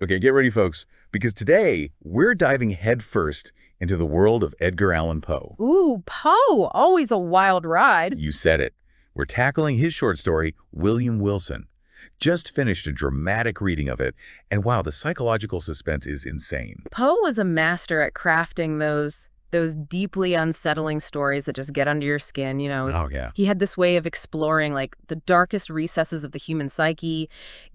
Okay, get ready, folks, because today we're diving headfirst into the world of Edgar Allan Poe. Ooh, Poe, always a wild ride. You said it. We're tackling his short story, William Wilson. Just finished a dramatic reading of it, and wow, the psychological suspense is insane. Poe was a master at crafting those deeply unsettling stories that just get under your skin, you know. Oh, yeah. He had this way of exploring like the darkest recesses of the human psyche,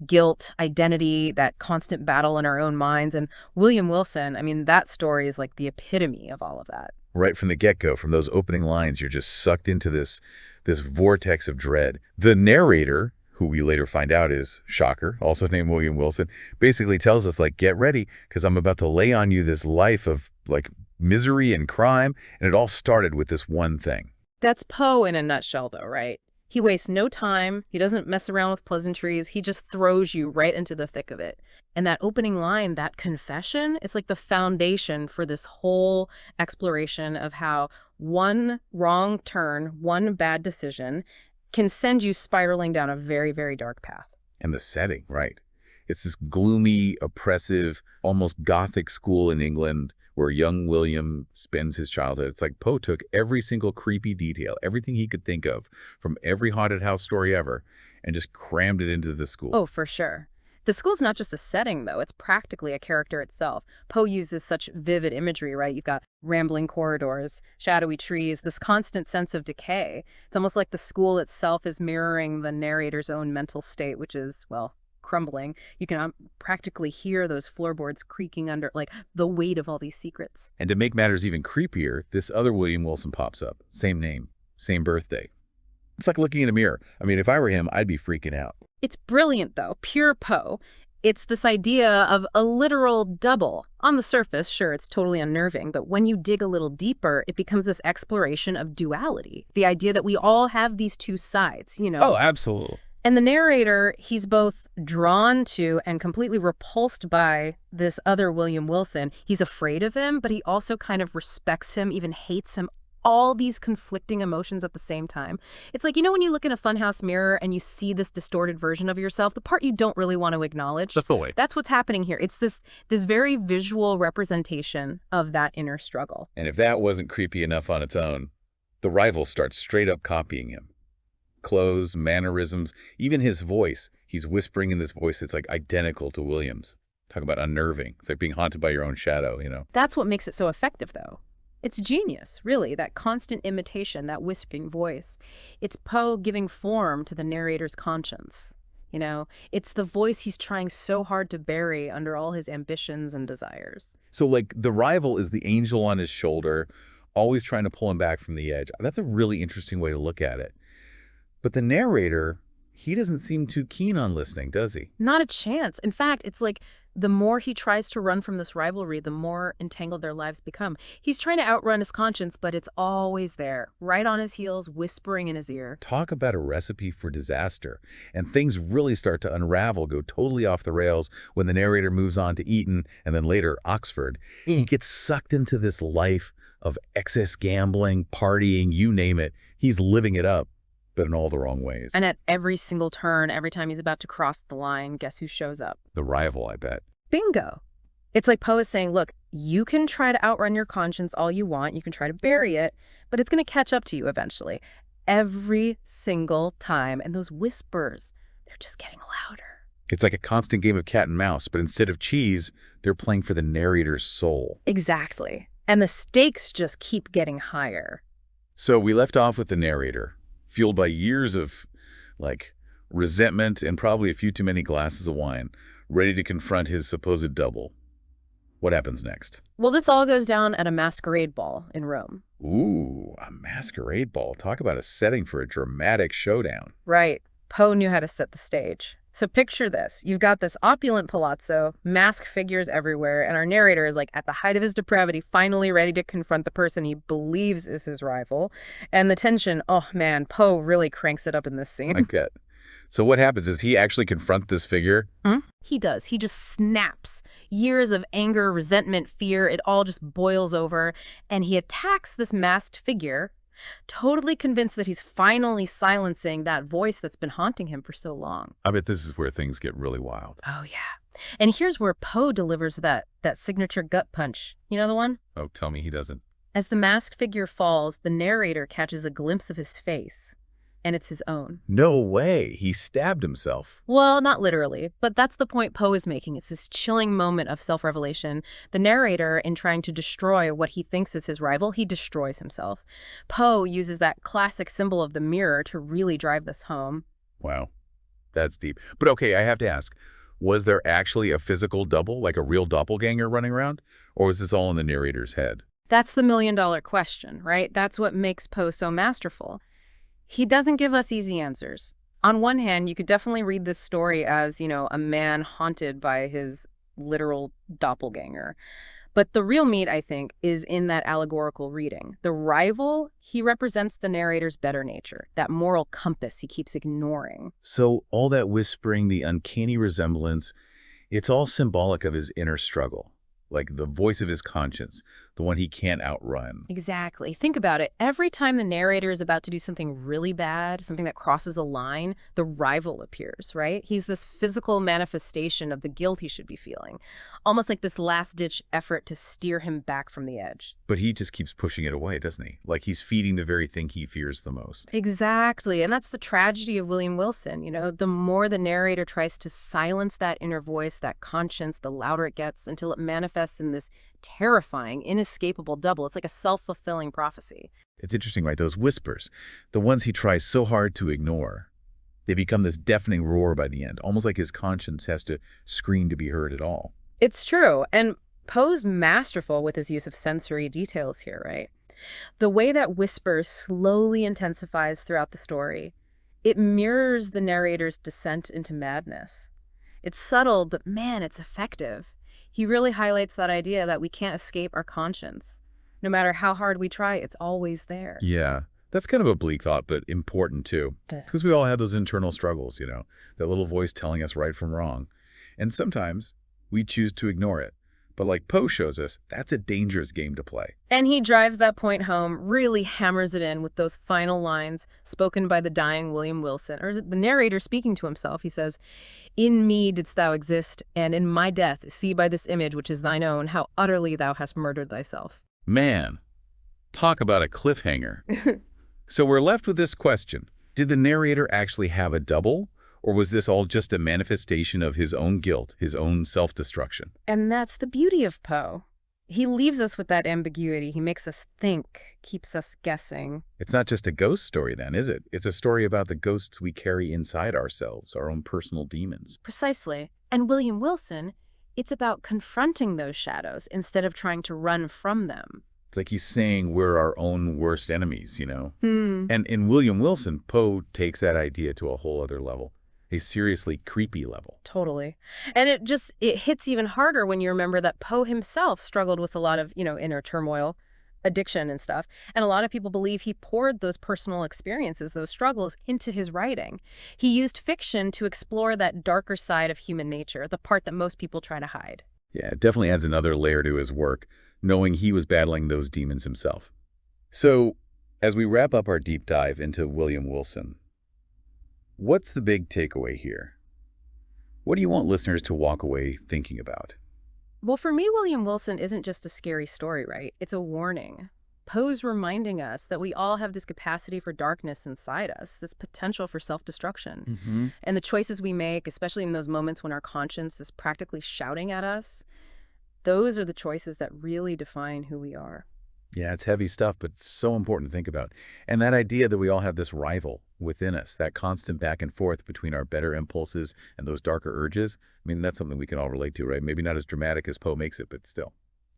guilt, identity, that constant battle in our own minds. And William Wilson, I mean, that story is like the epitome of all of that. Right from the get-go, from those opening lines, you're just sucked into this vortex of dread. The narrator, who we later find out is, shocker, also named William Wilson, basically tells us, like, get ready, because I'm about to lay on you this life of, like, misery and crime, and it all started with this one thing. That's Poe in a nutshell, though, right? He wastes no time. He doesn't mess around with pleasantries. He just throws you right into the thick of it. And that opening line, that confession, is like the foundation for this whole exploration of how one wrong turn, one bad decision can send you spiraling down a very, very dark path. And the setting, right? It's this gloomy, oppressive, almost gothic school in England where young William spends his childhood. It's like Poe took every single creepy detail, everything he could think of from every haunted house story ever, and just crammed it into the school. Oh, for sure. The school's not just a setting, though. It's practically a character itself. Poe uses such vivid imagery, right? You've got rambling corridors, shadowy trees, this constant sense of decay. It's almost like the school itself is mirroring the narrator's own mental state, which is, well, crumbling. You can practically hear those floorboards creaking under, like, the weight of all these secrets. And to make matters even creepier, this other William Wilson pops up. Same name, same birthday. It's like looking in a mirror. I mean, if I were him, I'd be freaking out. It's brilliant, though. Pure Poe. It's this idea of a literal double. On the surface, sure, it's totally unnerving, but when you dig a little deeper, it becomes this exploration of duality. The idea that we all have these two sides, you know. Oh, absolutely. And the narrator, he's both drawn to and completely repulsed by this other William Wilson. He's afraid of him, but he also kind of respects him, even hates him. All these conflicting emotions at the same time. It's like, you know, when you look in a funhouse mirror and you see this distorted version of yourself, the part you don't really want to acknowledge. Definitely. That's what's happening here. It's this very visual representation of that inner struggle. And if that wasn't creepy enough on its own, the rival starts straight up copying him. Clothes, mannerisms, even his voice. He's whispering in this voice that's like identical to William's. Talk about unnerving. It's like being haunted by your own shadow, you know? That's what makes it so effective, though. It's genius, really, that constant imitation, that whispering voice. It's Poe giving form to the narrator's conscience. You know, it's the voice he's trying so hard to bury under all his ambitions and desires. So, like, the rival is the angel on his shoulder, always trying to pull him back from the edge. That's a really interesting way to look at it. But the narrator, he doesn't seem too keen on listening, does he? Not a chance. In fact, it's like the more he tries to run from this rivalry, the more entangled their lives become. He's trying to outrun his conscience, but it's always there, right on his heels, whispering in his ear. Talk about a recipe for disaster. And things really start to unravel, go totally off the rails when the narrator moves on to Eton and then later Oxford. He gets sucked into this life of excess gambling, partying, you name it. He's living it up, but in all the wrong ways. And at every single turn, every time he's about to cross the line, guess who shows up? The rival, I bet. Bingo. It's like Poe is saying, look, you can try to outrun your conscience all you want. You can try to bury it, but it's going to catch up to you eventually. Every single time. And those whispers, they're just getting louder. It's like a constant game of cat and mouse, but instead of cheese, they're playing for the narrator's soul. Exactly. And the stakes just keep getting higher. So we left off with the narrator, fueled by years of, like, resentment and probably a few too many glasses of wine, ready to confront his supposed double. What happens next? Well, this all goes down at a masquerade ball in Rome. Ooh, a masquerade ball. Talk about a setting for a dramatic showdown. Right. Poe knew how to set the stage. So picture this. You've got this opulent palazzo, masked figures everywhere, and our narrator is like at the height of his depravity, finally ready to confront the person he believes is his rival. And the tension, oh man, Poe really cranks it up in this scene. I get. So what happens? Does he actually confront this figure? He does. He just snaps. Years of anger, resentment, fear, it all just boils over. And he attacks this masked figure, totally convinced that he's finally silencing that voice that's been haunting him for so long. I bet this is where things get really wild. Oh, yeah. And here's where Poe delivers that signature gut punch. You know the one? Oh, tell me he doesn't. As the masked figure falls, the narrator catches a glimpse of his face, and it's his own. No way. He stabbed himself. Well, not literally, but that's the point Poe is making. It's this chilling moment of self-revelation. The narrator, in trying to destroy what he thinks is his rival, he destroys himself. Poe uses that classic symbol of the mirror to really drive this home. Wow. That's deep. But okay, I have to ask, was there actually a physical double, like a real doppelganger running around? Or was this all in the narrator's head? That's the million-dollar question, right? That's what makes Poe so masterful. He doesn't give us easy answers. On one hand, you could definitely read this story as, a man haunted by his literal doppelganger. But the real meat, I think, is in that allegorical reading. The rival, he represents the narrator's better nature, that moral compass he keeps ignoring. So all that whispering, the uncanny resemblance, it's all symbolic of his inner struggle, like the voice of his conscience, the one he can't outrun. Exactly. Think about it. Every time the narrator is about to do something really bad, something that crosses a line, the rival appears, right? He's this physical manifestation of the guilt he should be feeling, almost like this last-ditch effort to steer him back from the edge. But he just keeps pushing it away, doesn't he? Like he's feeding the very thing he fears the most. Exactly. And that's the tragedy of William Wilson. The more the narrator tries to silence that inner voice, that conscience, the louder it gets until it manifests in this terrifying, inescapable double. It's like a self-fulfilling prophecy. It's interesting, right? Those whispers, the ones he tries so hard to ignore, they become this deafening roar by the end, almost like his conscience has to scream to be heard at all. It's true. And Poe's masterful with his use of sensory details here, right? The way that whisper slowly intensifies throughout the story, it mirrors the narrator's descent into madness. It's subtle, but man, it's effective. He really highlights that idea that we can't escape our conscience. No matter how hard we try, it's always there. Yeah, that's kind of a bleak thought, but important too. Because we all have those internal struggles, that little voice telling us right from wrong. And sometimes we choose to ignore it. But like Poe shows us, that's a dangerous game to play. And he drives that point home, really hammers it in with those final lines spoken by the dying William Wilson. Or is it the narrator speaking to himself? He says, "In me didst thou exist, and in my death see by this image which is thine own, how utterly thou hast murdered thyself." Man, talk about a cliffhanger. So we're left with this question. Did the narrator actually have a double? Or was this all just a manifestation of his own guilt, his own self-destruction? And that's the beauty of Poe. He leaves us with that ambiguity. He makes us think, keeps us guessing. It's not just a ghost story then, is it? It's a story about the ghosts we carry inside ourselves, our own personal demons. Precisely. And William Wilson, it's about confronting those shadows instead of trying to run from them. It's like he's saying we're our own worst enemies, Hmm. And in William Wilson, Poe takes that idea to a whole other level. A seriously creepy level. Totally. And it hits even harder when you remember that Poe himself struggled with a lot of, inner turmoil, addiction and stuff. And a lot of people believe he poured those personal experiences, those struggles, into his writing. He used fiction to explore that darker side of human nature, the part that most people try to hide. Yeah, it definitely adds another layer to his work, knowing he was battling those demons himself. So, as we wrap up our deep dive into William Wilson, what's the big takeaway here? What do you want listeners to walk away thinking about? Well, for me, William Wilson isn't just a scary story, right? It's a warning. Poe's reminding us that we all have this capacity for darkness inside us, this potential for self-destruction. And the choices we make, especially in those moments when our conscience is practically shouting at us, those are the choices that really define who we are. Yeah, it's heavy stuff, but it's so important to think about. And that idea that we all have this rival within us, that constant back and forth between our better impulses and those darker urges, that's something we can all relate to, right? Maybe not as dramatic as Poe makes it, but still.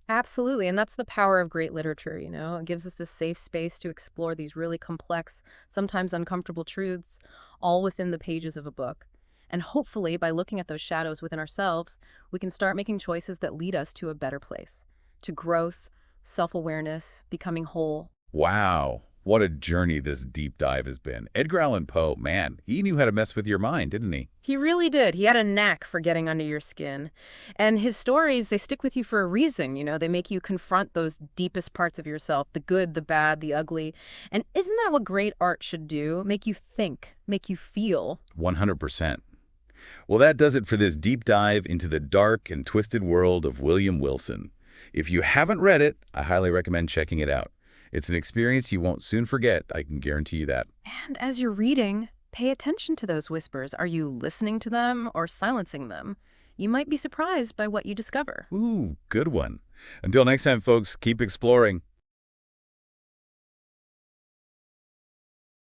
Absolutely, and that's the power of great literature, It gives us this safe space to explore these really complex, sometimes uncomfortable truths, all within the pages of a book. And hopefully, by looking at those shadows within ourselves, we can start making choices that lead us to a better place, to growth, self-awareness, becoming whole. Wow, what a journey this deep dive has been. Edgar Allan Poe, man, he knew how to mess with your mind, didn't he? He really did. He had a knack for getting under your skin. And his stories, they stick with you for a reason, They make you confront those deepest parts of yourself, the good, the bad, the ugly. And isn't that what great art should do? Make you think, make you feel. 100%. Well, that does it for this deep dive into the dark and twisted world of William Wilson. If you haven't read it, I highly recommend checking it out. It's an experience you won't soon forget, I can guarantee you that. And as you're reading, pay attention to those whispers. Are you listening to them or silencing them? You might be surprised by what you discover. Ooh, good one. Until next time, folks, keep exploring.